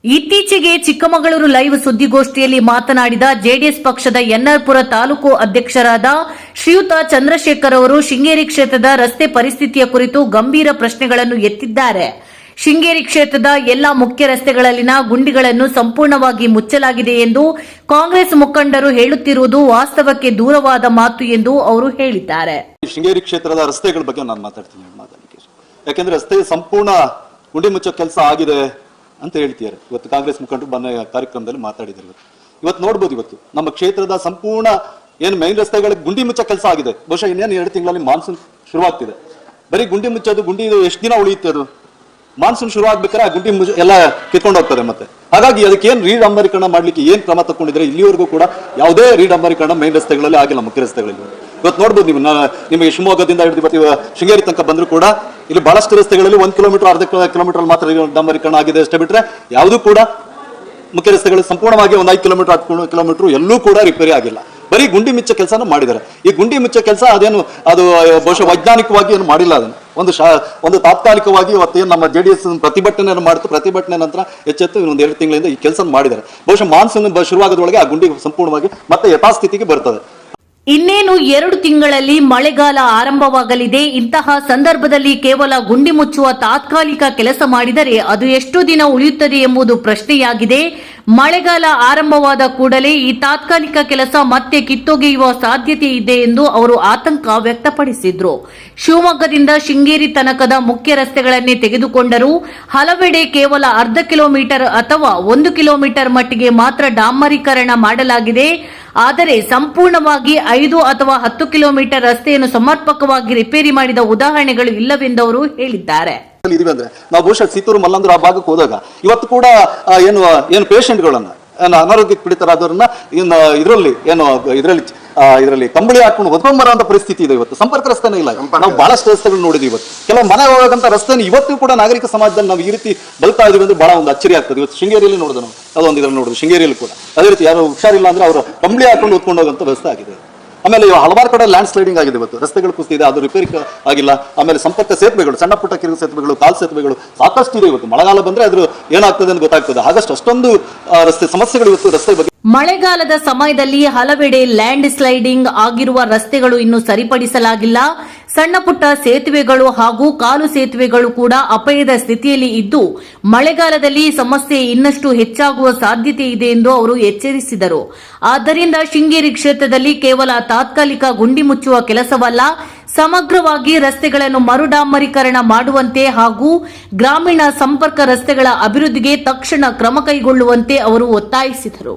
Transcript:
ಇತ್ತೀಚೆಗೆ ಚಿಕ್ಕಮಗಳೂರು ಲೈವ್ ಸುದ್ದಿಗೋಷ್ಠಿಯಲ್ಲಿ ಮಾತನಾಡಿದ ಜೆಡಿಎಸ್ ಪಕ್ಷದ ಎನ್ಆರ್ಪುರ ತಾಲೂಕು ಅಧ್ಯಕ್ಷರಾದ ಶ್ರೀಯುತ ಚಂದ್ರಶೇಖರ್ ಅವರು ಶೃಂಗೇರಿ ಕ್ಷೇತ್ರದ ರಸ್ತೆ ಪರಿಸ್ಥಿತಿಯ ಕುರಿತು ಗಂಭೀರ ಪ್ರಶ್ನೆಗಳನ್ನು ಎತ್ತಿದ್ದಾರೆ. ಶೃಂಗೇರಿ ಕ್ಷೇತ್ರದ ಎಲ್ಲಾ ಮುಖ್ಯ ರಸ್ತೆಗಳಲ್ಲಿನ ಗುಂಡಿಗಳನ್ನು ಸಂಪೂರ್ಣವಾಗಿ ಮುಚ್ಚಲಾಗಿದೆ ಎಂದು ಕಾಂಗ್ರೆಸ್ ಮುಖಂಡರು ಹೇಳುತ್ತಿರುವುದು ವಾಸ್ತವಕ್ಕೆ ದೂರವಾದ ಮಾತು ಎಂದು ಅವರು ಹೇಳಿದ್ದಾರೆ. ಶೃಂಗೇರಿ ಕ್ಷೇತ್ರದ ರಸ್ತೆಗಳ ಬಗ್ಗೆ ನಾನು ಮಾತಾಡ್ತೀನಿ. ಯಾಕೆಂದ್ರೆ ರಸ್ತೆ ಸಂಪೂರ್ಣ ಗುಂಡಿ ಮುಚ್ಚೋ ಕೆಲಸ ಆಗಿದೆ ಅಂತ ಹೇಳ್ತಿದ್ದಾರೆ. ಇವತ್ತು ಕಾಂಗ್ರೆಸ್ ಮುಖಂಡರು ಬಂದ ಕಾರ್ಯಕ್ರಮದಲ್ಲಿ ಮಾತಾಡಿದ್ದಾರೆ. ಇವತ್ತು ನೋಡ್ಬೋದು, ಇವತ್ತು ನಮ್ಮ ಕ್ಷೇತ್ರದ ಸಂಪೂರ್ಣ ಏನು ಮೈನ್ ರಸ್ತೆಗಳಿಗೆ ಗುಂಡಿ ಮುಚ್ಚೋ ಕೆಲಸ ಆಗಿದೆ. ಬಹುಶಃ ಇನ್ನೇನು 2 ತಿಂಗಳಲ್ಲಿ ಮಾನ್ಸೂನ್ ಶುರುವಾಗ್ತಿದೆ. ಬರೀ ಗುಂಡಿ ಮುಚ್ಚೋದು, ಗುಂಡಿ ಎಷ್ಟು ದಿನ ಉಳಿಯುತ್ತೆ? ಅದು ಮಾನ್ಸೂನ್ ಶುರು ಆಗ್ಬೇಕಾದ್ರೆ ಆ ಗುಂಡಿ ಎಲ್ಲ ಕಿತ್ಕೊಂಡು ಹೋಗ್ತದೆ. ಮತ್ತೆ ಹಾಗಾಗಿ ಅದಕ್ಕೆ ಏನ್ ರೀಡಂಬರೀಕರಣ ಮಾಡ್ಲಿಕ್ಕೆ ಏನ್ ಕ್ರಮ ತಗೊಂಡಿದ್ರೆ ಇಲ್ಲಿವರೆಗೂ ಕೂಡ ಯಾವುದೇ ರೀಡಂಬರೀಕರಣ ಮೈನ್ ರಸ್ತೆಗಳಲ್ಲಿ ಆಗಿಲ್ಲ, ಮುಖ್ಯ ರಸ್ತೆಗಳಲ್ಲಿ. ಇವತ್ತು ನೋಡ್ಬೋದು ನೀವು, ನಿಮಗೆ ಶಿವಮೊಗ್ಗದಿಂದ ಹಿಡಿದು ಇವತ್ತು ಶೃಂಗೇರಿ ತನಕ ಬಂದ್ರು ಕೂಡ ಇಲ್ಲಿ ಬಹಳಷ್ಟು ರಸ್ತೆಗಳಲ್ಲಿ 1 ಕಿಲೋಮೀಟರ್, ಅರ್ಧ ಕಿಲೋಮೀಟರ್ ಮಾತ್ರ ಡಂಬರೀಕರಣ ಆಗಿದೆ ಅಷ್ಟೇ ಬಿಟ್ರೆ ಯಾವುದೂ ಕೂಡ ಮುಖ್ಯ ರಸ್ತೆಗಳು ಸಂಪೂರ್ಣವಾಗಿ 1 5 ಕಿಲೋಮೀಟರ್ 10 ಕಿಲೋಮೀಟರ್ ಎಲ್ಲೂ ಕೂಡ ರಿಪೇರಿ ಆಗಿಲ್ಲ. ಬರೀ ಗುಂಡಿ ಮುಚ್ಚ ಕೆಲಸನ ಮಾಡಿದ್ದಾರೆ. ಈ ಗುಂಡಿ ಮುಚ್ಚ ಕೆಲಸ ಅದು ಬಹುಶಃ ವೈಜ್ಞಾನಿಕವಾಗಿ ಏನು ಮಾಡಿಲ್ಲ. ಅದನ್ನು ಒಂದು ತಾತ್ಕಾಲಿಕವಾಗಿ ಇವತ್ತೇನು ನಮ್ಮ ಜೆಡಿಎಸ್ ಪ್ರತಿಭಟನೆಯನ್ನು ಮಾಡಿತು. ಪ್ರತಿಭಟನೆ ನಂತರ ಎಚ್ಚೆತ್ತು 1-2 ತಿಂಗಳಿಂದ ಈ ಕೆಲಸ ಮಾಡಿದ್ದಾರೆ. ಬಹುಶಃ ಮಾನ್ಸೂನ್ ಶುರುವಾಗೋದ್ರೊಳಗೆ ಆ ಗುಂಡಿ ಸಂಪೂರ್ಣವಾಗಿ ಮತ್ತೆ ಯಥಾಸ್ಥಿತಿಗೆ ಬರ್ತದೆ. ಇನ್ನೇನು 2 ತಿಂಗಳಲ್ಲಿ ಮಳೆಗಾಲ ಆರಂಭವಾಗಲಿದೆ. ಇಂತಹ ಸಂದರ್ಭದಲ್ಲಿ ಕೇವಲ ಗುಂಡಿ ಮುಚ್ಚುವ ತಾತ್ಕಾಲಿಕ ಕೆಲಸ ಮಾಡಿದರೆ ಅದು ಎಷ್ಟು ದಿನ ಉಳಿಯುತ್ತದೆ ಎಂಬುದು ಪ್ರಶ್ನೆಯಾಗಿದೆ. ಮಳೆಗಾಲ ಆರಂಭವಾದ ಕೂಡಲೇ ಈ ತಾತ್ಕಾಲಿಕ ಕೆಲಸ ಮತ್ತೆ ಕಿತ್ತೊಗೆಯುವ ಸಾಧ್ಯತೆ ಇದೆ ಎಂದು ಅವರು ಆತಂಕ ವ್ಯಕ್ತಪಡಿಸಿದ್ರು. ಶಿವಮೊಗ್ಗದಿಂದ ಶೃಂಗೇರಿ ತನಕದ ಮುಖ್ಯ ರಸ್ತೆಗಳನ್ನೇ ತೆಗೆದುಕೊಂಡರೂ ಹಲವೆಡೆ ಕೇವಲ ಅರ್ಧ ಕಿಲೋಮೀಟರ್ ಅಥವಾ 1 ಕಿಲೋಮೀಟರ್ ಮಟ್ಟಿಗೆ ಮಾತ್ರ ಡಾಂಬರೀಕರಣ ಮಾಡಲಾಗಿದೆ. ಆದರೆ ಸಂಪೂರ್ಣವಾಗಿ 5 ಅಥವಾ 10 ಕಿಲೋಮೀಟರ್ ರಸ್ತೆಯನ್ನು ಸಮರ್ಪಕವಾಗಿ ರಿಪೇರಿ ಮಾಡಿದ ಉದಾಹರಣೆಗಳು ಇಲ್ಲವೆಂದು ಅವರು ಹೇಳಿದ್ದಾರೆ. ಅಂದ್ರೆ ನಾವು ಬಹುಶಃ ಸಿತ್ತೂರು ಮಲ್ಲಂದ್ರ ಆ ಭಾಗಕ್ಕೆ ಹೋದಾಗ ಇವತ್ತು ಕೂಡ ಏನು ಪೇಷಂಟ್ಗಳನ್ನ ಅನಾರೋಗ್ಯಕ್ಕೆ ಪೀಡಿತರಾದವ್ರನ್ನ ಇದರಲ್ಲಿ ಕಂಬಳಿ ಹಾಕೊಂಡು ಹೊತ್ಕೊಂಬರ ಅಂತ ಪರಿಸ್ಥಿತಿ ಇದೆ. ಇವತ್ತು ಸಂಪರ್ಕ ರಸ್ತೆನೇ ಇಲ್ಲ. ನಾವು ಬಹಳಷ್ಟು ರಸ್ತೆಗಳು ನೋಡಿದ್ವಿ. ಇವತ್ತು ಕೆಲವು ಮನೆ ಹೋಗಂತ ರಸ್ತೆ ಇವತ್ತು ಕೂಡ ನಾಗರಿಕ ಸಮಾಜದಲ್ಲಿ ನಾವು ಈ ರೀತಿ ಬಲ್ತಾ ಇದೀವಿ ಅಂದ್ರೆ ಬಹಳ ಒಂದು ಅಚ್ಚರಿ ಆಗ್ತದೆ. ಇವತ್ತು ಶೃಂಗೇರಿಯಲ್ಲಿ ನೋಡಿದ ನಾವು ಅದೊಂದು ಇದ್ರಲ್ಲಿ ನೋಡಿದ್ವಿ. ಶೃಂಗೇರಿಯಲ್ಲಿ ಕೂಡ ಅದೇ ರೀತಿ ಯಾರು ಹುಷಾರಿಲ್ಲ ಅಂದ್ರೆ ಅವರು ಕಂಬಳಿ ಹಾಕೊಂಡು ಹೊತ್ಕೊಂಡು ಹೋಗಂತ ವ್ಯವಸ್ಥೆ ಆಗಿದೆ. ಆಮೇಲೆ ಹಲವಾರು ಕಡೆ ಲ್ಯಾಂಡ್ ಸ್ಲೈಡಿಂಗ್ ಆಗಿದೆ. ಇವತ್ತು ರಸ್ತೆಗಳು ಕುಸಿದಿದೆ, ಅದು ರಿಪೇರಿ ಆಗಿಲ್ಲ. ಆಮೇಲೆ ಸಂಪರ್ಕ ಸೇತುವೆಗಳು, ಸಣ್ಣ ಪುಟ್ಟ ಕಿರು ಸೇತುವೆಗಳು, ಕಾಲ್ ಸೇತುವೆಗಳು ಸಾಕಷ್ಟು ಇದೆ. ಇವತ್ತು ಮಳೆಗಾಲ ಬಂದ್ರೆ ಅದ್ರ ಏನಾಗ್ತದೆ ಅಂತ ಗೊತ್ತಾಗ್ತದೆ. ಹಾಗಷ್ಟು ಅಷ್ಟೊಂದು ರಸ್ತೆ ಸಮಸ್ಯೆಗಳು ಇವತ್ತು ರಸ್ತೆ ಬಗ್ಗೆ. ಮಳೆಗಾಲದ ಸಮಯದಲ್ಲಿ ಹಲವೆಡೆ ಲ್ಯಾಂಡ್ ಸ್ಲೈಡಿಂಗ್ ಆಗಿರುವ ರಸ್ತೆಗಳು ಇನ್ನೂ ಸರಿಪಡಿಸಲಾಗಿಲ್ಲ. ಸಣ್ಣ ಪುಟ್ಟ ಸೇತುವೆಗಳು ಹಾಗೂ ಕಾಲು ಸೇತುವೆಗಳು ಕೂಡ ಅಪಾಯದ ಸ್ಥಿತಿಯಲ್ಲಿ ಇದ್ದು ಮಳೆಗಾಲದಲ್ಲಿ ಸಮಸ್ಯೆ ಇನ್ನಷ್ಟು ಹೆಚ್ಚಾಗುವ ಸಾಧ್ಯತೆ ಇದೆ ಎಂದು ಅವರು ಎಚ್ಚರಿಸಿದರು. ಆದ್ದರಿಂದ ಶೃಂಗೇರಿ ಕ್ಷೇತ್ರದಲ್ಲಿ ಕೇವಲ ತಾತ್ಕಾಲಿಕ ಗುಂಡಿ ಮುಚ್ಚುವ ಕೆಲಸವಲ್ಲ, ಸಮಗ್ರವಾಗಿ ರಸ್ತೆಗಳನ್ನು ಮರುಡಾಂಬರೀಕರಣ ಮಾಡುವಂತೆ ಹಾಗೂ ಗ್ರಾಮೀಣ ಸಂಪರ್ಕ ರಸ್ತೆಗಳ ಅಭಿವೃದ್ಧಿಗೆ ತಕ್ಷಣ ಕ್ರಮ ಕೈಗೊಳ್ಳುವಂತೆ ಅವರು ಒತ್ತಾಯಿಸಿದರು.